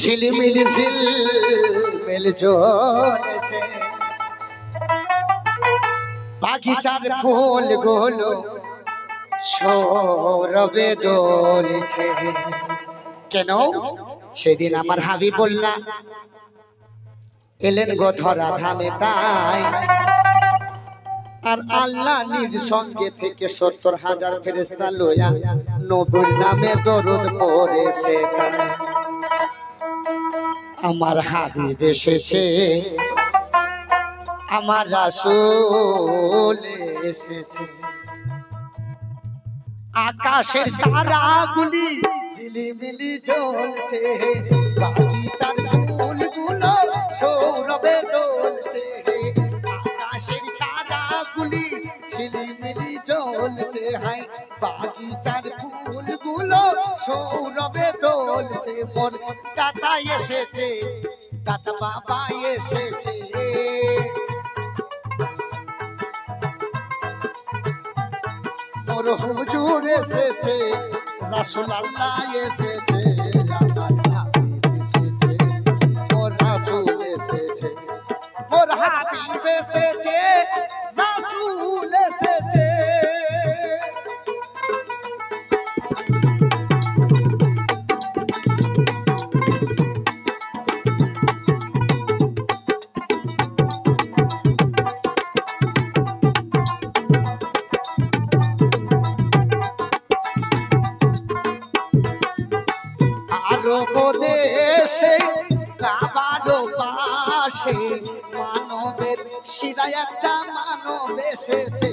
ঝিলিমিলি ঝিলমিল জ্বলছে বাগিচার ফুলগুলো সৌরভে দোলছে। কেন সেদিন আমার হাবিবুল্লাহ এলেন গো ধরা ধামে তাই, আর আল্লাহ নিজ সঙ্গে থেকে ৭০,০০০ ফেরেশতা লইয়া নবীর নামে দরুদ পড়েছে। আমার হাবিব এসেছে, আমার রাসূল এসেছে। আকাশের তারাগুলি ঝিলিমিলি জ্বলছে বাগিচার ফুলগুলো সৌরভে দোলছে। আকাশের তারাগুলি ঝিলিমিলি জ্বলছে, হাই বাগিচার ফুলগুলো সৌরভে দোলছে। মোর দাতা এসেছে, দাতা বাবা এসেছে, মোর হুজুর এসেছে, রাসূল আল্লাহ এসেছে, আমার হাবিব এসেছে, মোর রাসূল এসেছে, মোর হাবিব এসেছে, রাসূল এসেছে। দেশে কাবারো পাশে মানবের শিরায় একটা মানব এসেছে।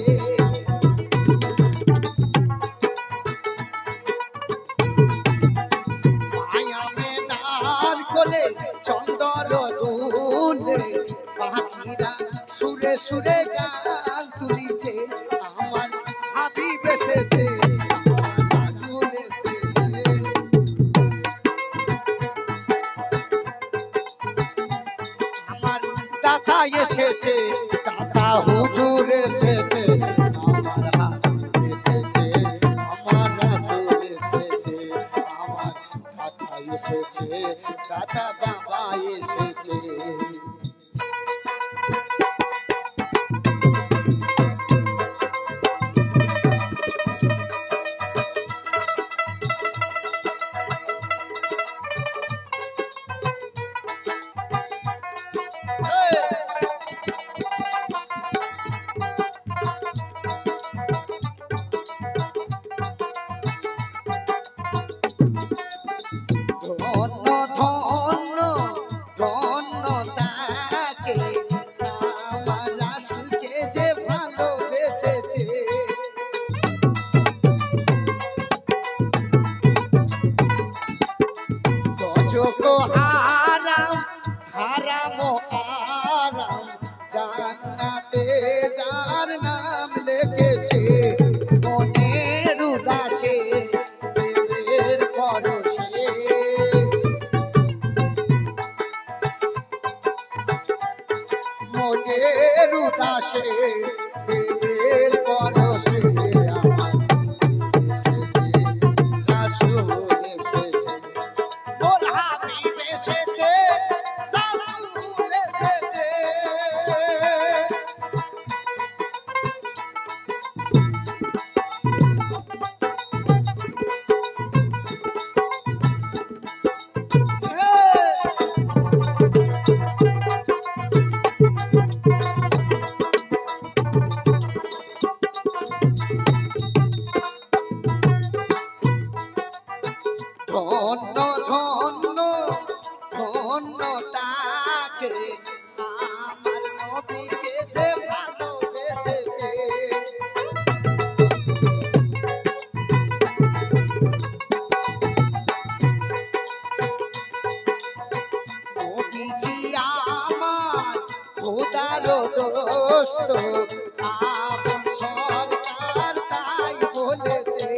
মায়া মেনার কোলে চন্দর দুলে পাখিরা সুরে সুরে গান তুলিছে। আমার হাবিব এসেছে, দাতা এসেছে, দাতা হুজুর এসেছে, আমার হাবিব এসেছে, আমার রাসূল এসেছে, আমার দাতা এসেছে, দাতা বাবা এসেছে। হারাম আরাম জান্নাতে যার নাম লিখেছে, মনের উদাসে প্রেমের পরশে, মনের উদাসে প্রেমের পরশে। ধন্য ধন্য ধন্য তাকে আমার নবীকে যে ভালোবেসেছে। নবীজি আমার খোদার দোস্ত, আপন সরকার তাই বলেছে।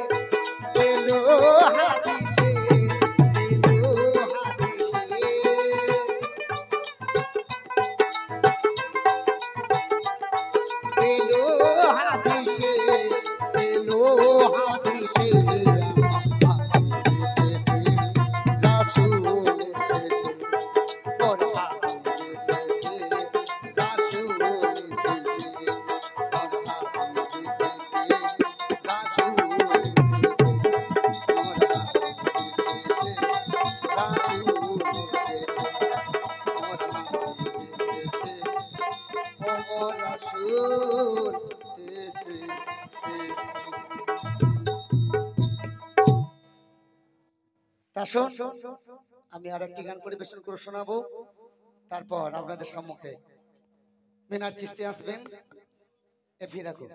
এলো হাদিসে, এলো হাদিসে, রাসূল আসুন আমি আর একটি গান পরিবেশন করে শোনাবো, তারপর আপনাদের সম্মুখে মিনার চিশতি আসবেন। এ ফিরাকো